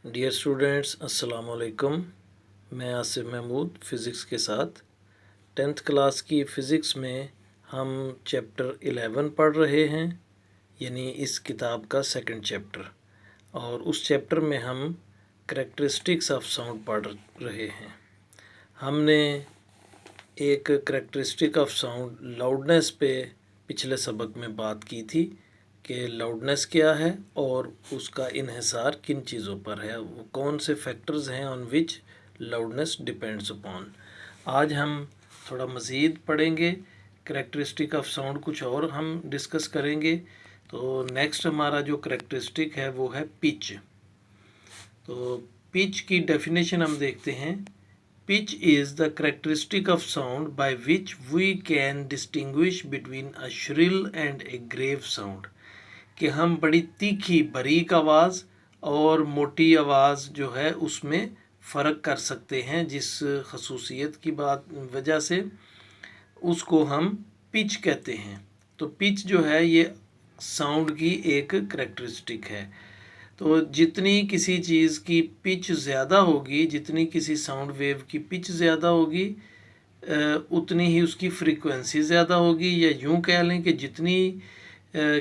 Dear students, अस्सलाम वालेकुम। मैं आसिफ महमूद फ़िज़िक्स के साथ 10th क्लास की फ़िज़िक्स में हम चैप्टर 11 पढ़ रहे हैं, यानी इस किताब का सेकंड चैप्टर। और उस चैप्टर में हम करैक्टरिस्टिक्स ऑफ साउंड पढ़ रहे हैं। हमने एक करैक्टरिस्टिक ऑफ साउंड लाउडनेस पे पिछले सबक में बात की थी कि लाउडनेस क्या है और उसका इन्हिसार किन चीज़ों पर है, वो कौन से फैक्टर्स हैं on which loudness depends upon. आज हम थोड़ा मज़ीद पढ़ेंगे करैक्टरिस्टिक ऑफ साउंड, कुछ और हम डिस्कस करेंगे। तो नेक्स्ट हमारा जो करैक्टरिस्टिक है वो है पिच। तो पिच की डेफिनेशन हम देखते हैं। Pitch is the characteristic of sound by which we can distinguish between a shrill and a grave sound। कि हम बड़ी तीखी बारीक आवाज़ और मोटी आवाज़ जो है उसमें फ़र्क कर सकते हैं, जिस खसूसियत की बात वजह से उसको हम पिच कहते हैं। तो पिच जो है ये साउंड की एक करैक्टरिस्टिक है। तो जितनी किसी चीज़ की पिच ज़्यादा होगी, जितनी किसी साउंड वेव की पिच ज़्यादा होगी, उतनी ही उसकी फ्रीक्वेंसी ज़्यादा होगी। या यूँ कह लें कि जितनी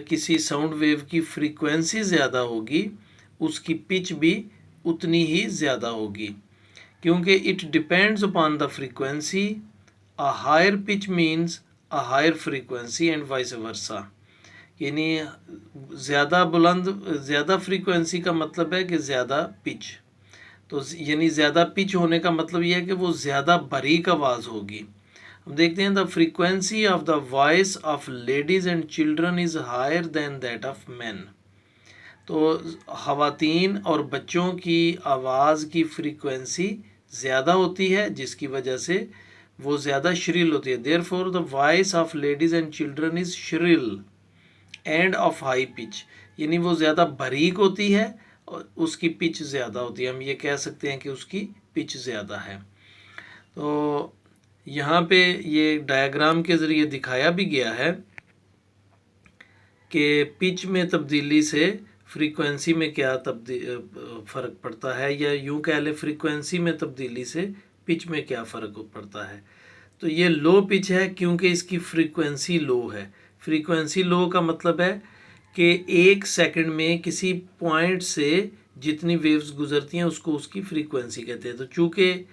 किसी साउंड वेव की फ्रीक्वेंसी ज़्यादा होगी, उसकी पिच भी उतनी ही ज़्यादा होगी, क्योंकि it depends upon the frequency. A higher pitch means a higher frequency and vice versa. यानी ज़्यादा बुलंद, ज़्यादा फ्रीक्वेंसी का मतलब है कि ज़्यादा पिच। तो यानी ज़्यादा पिच होने का मतलब यह है कि वो ज़्यादा बारीक आवाज़ होगी। हम देखते हैं the frequency of the voice of ladies and children is higher than that of man. तो ख़वातीन और बच्चों की आवाज़ की फ्रीक्वेंसी ज़्यादा होती है, जिसकी वजह से वो ज़्यादा श्रिल होती है। Therefore the voice of ladies and children is shrill and of high pitch. यानी वो ज़्यादा बारीक होती है और उसकी पिच ज़्यादा होती है। हम ये कह सकते हैं कि उसकी पिच ज़्यादा है। तो यहाँ पे ये डायग्राम के ज़रिए दिखाया भी गया है कि पिच में तब्दीली से फ्रीक्वेंसी में क्या फ़र्क पड़ता है, या यूँ कह लें फ्रीक्वेंसी में तब्दीली से पिच में क्या फ़र्क पड़ता है। तो ये लो पिच है क्योंकि इसकी फ्रीक्वेंसी लो है। फ्रीक्वेंसी लो का मतलब है कि 1 सेकंड में किसी पॉइंट से जितनी वेव्स गुजरती हैं उसको उसकी फ्रीक्वेंसी कहते हैं। तो चूँकि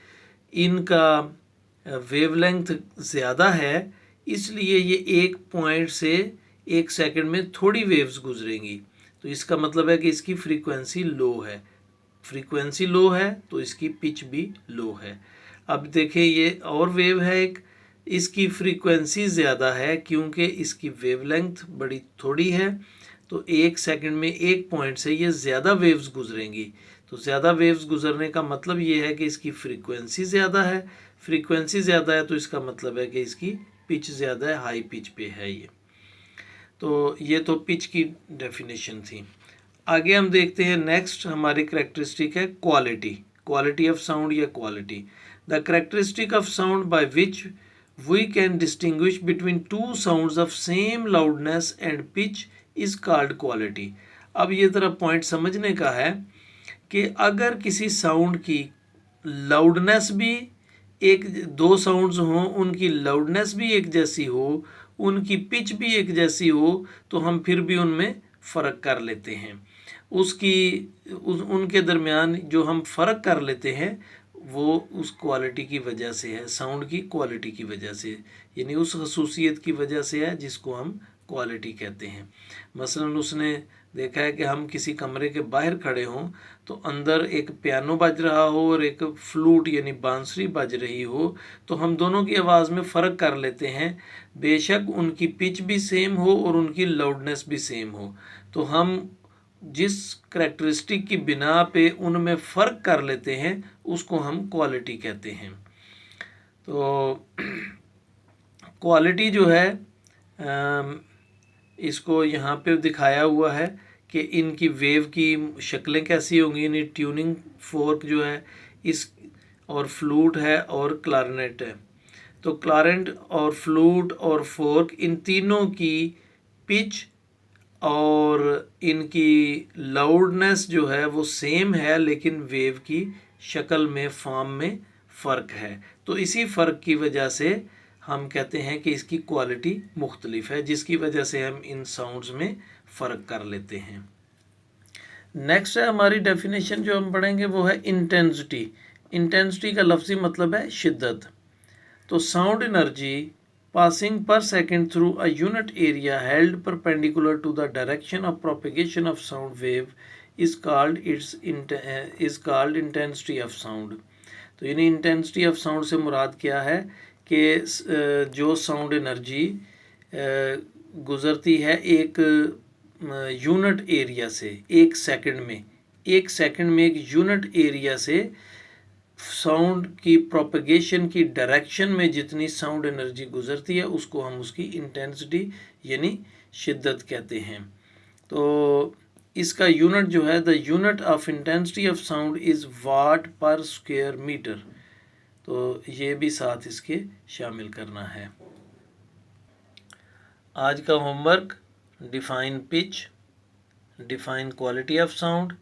इनका वेवलेंथ ज़्यादा है, इसलिए ये एक पॉइंट से 1 सेकंड में थोड़ी वेव्स गुजरेंगी। तो इसका मतलब है कि इसकी फ्रीक्वेंसी लो है। फ्रीक्वेंसी लो है तो इसकी पिच भी लो है। अब देखें, ये और वेव है एक, इसकी फ्रीक्वेंसी ज़्यादा है क्योंकि इसकी वेवलेंथ बड़ी थोड़ी है। तो 1 सेकंड में एक पॉइंट से ये ज़्यादा वेव्स गुजरेंगी। तो ज़्यादा वेव्स गुजरने का मतलब ये है कि इसकी फ्रीक्वेंसी ज़्यादा है। फ्रीक्वेंसी ज़्यादा है तो इसका मतलब है कि इसकी पिच ज़्यादा है, हाई पिच पे है ये। तो ये तो पिच की डेफिनेशन थी। आगे हम देखते हैं, नेक्स्ट हमारी करैक्टरिस्टिक है क्वालिटी। क्वालिटी ऑफ साउंड या quality. The characteristic of sound by which we can distinguish between two sounds of same loudness and pitch is called quality. अब ये तरह पॉइंट समझने का है कि अगर किसी साउंड की लाउडनेस भी एक, दो साउंड्स हों, उनकी लाउडनेस भी एक जैसी हो, उनकी पिच भी एक जैसी हो, तो हम फिर भी उनमें फ़र्क कर लेते हैं। उनके दरमियान जो हम फ़र्क कर लेते हैं वो उस क्वालिटी की वजह से है, साउंड की क्वालिटी की वजह से, यानी उस खसूसियत की वजह से है जिसको हम क्वालिटी कहते हैं। मसलन उसने देखा है कि हम किसी कमरे के बाहर खड़े हों तो अंदर एक पियानो बज रहा हो और एक फ्लूट यानी बांसुरी बज रही हो, तो हम दोनों की आवाज़ में फ़र्क कर लेते हैं, बेशक उनकी पिच भी सेम हो और उनकी लाउडनेस भी सेम हो। तो हम जिस करैक्टरिस्टिक की बिना पे उनमें फ़र्क कर लेते हैं उसको हम क्वालिटी कहते हैं। तो क्वालिटी जो है, इसको यहाँ पे दिखाया हुआ है कि इनकी वेव की शक्लें कैसी होंगी। यानी ट्यूनिंग फोर्क जो है इस, और फ्लूट है और क्लारनेट है। तो क्लारनेट और फ्लूट और फोर्क, इन तीनों की पिच और इनकी लाउडनेस जो है वो सेम है, लेकिन वेव की शक्ल में, फॉर्म में फ़र्क है। तो इसी फ़र्क की वजह से हम कहते हैं कि इसकी क्वालिटी मुख्तलिफ है, जिसकी वजह से हम इन साउंड्स में फ़र्क कर लेते हैं। नेक्स्ट है हमारी डेफिनेशन जो हम पढ़ेंगे वो है इंटेंसिटी। इंटेंसिटी का लफ्ज़ी मतलब है शिद्दत। तो sound energy passing per second through a unit area held perpendicular to the direction of propagation of sound wave is called intensity of sound। तो यानी इंटेंसिटी ऑफ साउंड से मुराद क्या है कि जो साउंड एनर्जी गुज़रती है एक यूनिट एरिया से, एक सेकंड में एक यूनिट एरिया से साउंड की प्रोपगेशन की डायरेक्शन में जितनी साउंड एनर्जी गुजरती है उसको हम उसकी इंटेंसिटी यानी शिद्दत कहते हैं। तो इसका यूनिट जो है, the unit of intensity of sound is what पर स्क्वायर मीटर। तो ये भी साथ इसके शामिल करना है। आज का homework define pitch, define quality of sound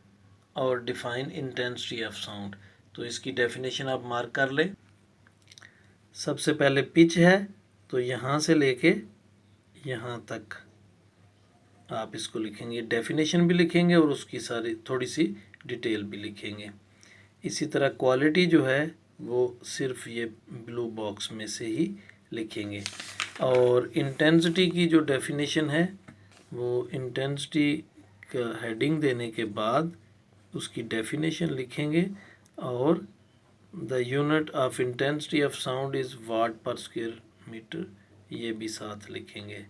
और डिफ़ाइन इंटेंसिटी ऑफ साउंड। तो इसकी डेफिनेशन आप मार्क कर लें। सबसे पहले पिच है, तो यहाँ से लेके यहाँ तक आप इसको लिखेंगे, डेफिनेशन भी लिखेंगे और उसकी सारी थोड़ी सी डिटेल भी लिखेंगे। इसी तरह क्वालिटी जो है वो सिर्फ ये ब्लू बॉक्स में से ही लिखेंगे। और इंटेंसिटी की जो डेफिनेशन है वो इंटेंसिटी का हेडिंग देने के बाद उसकी डेफिनेशन लिखेंगे और the unit of intensity of sound is what पर स्क्वायर मीटर, ये भी साथ लिखेंगे।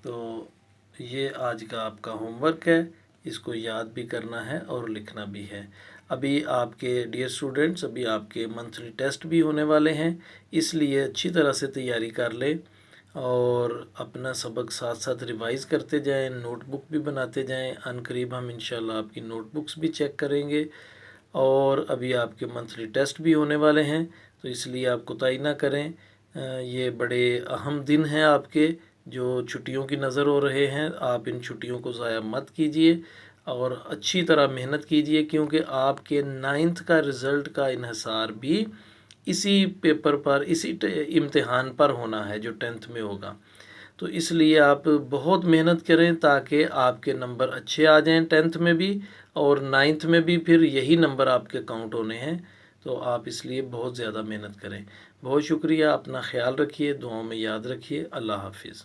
तो ये आज का आपका होमवर्क है, इसको याद भी करना है और लिखना भी है। अभी आपके डियर स्टूडेंट्स, अभी आपके मंथली टेस्ट भी होने वाले हैं, इसलिए अच्छी तरह से तैयारी कर लें और अपना सबक साथ साथ रिवाइज़ करते जाएं, नोटबुक भी बनाते जाएं। अनकरीब हम इंशाल्लाह आपकी नोटबुक्स भी चेक करेंगे और अभी आपके मंथली टेस्ट भी होने वाले हैं, तो इसलिए आप कोताही ना करें। ये बड़े अहम दिन हैं आपके, जो छुट्टियों की नज़र हो रहे हैं। आप इन छुट्टियों को ज़ाया मत कीजिए और अच्छी तरह मेहनत कीजिए, क्योंकि आपके 9th का रिज़ल्ट का इन्हिसार भी इसी पेपर पर, इसी इम्तिहान पर होना है जो 10th में होगा। तो इसलिए आप बहुत मेहनत करें ताकि आपके नंबर अच्छे आ जाएं 10th में भी और 9th में भी, फिर यही नंबर आपके काउंट होने हैं। तो आप इसलिए बहुत ज़्यादा मेहनत करें। बहुत शुक्रिया, अपना ख्याल रखिए, दुआओं में याद रखिए। अल्लाह हाफिज़।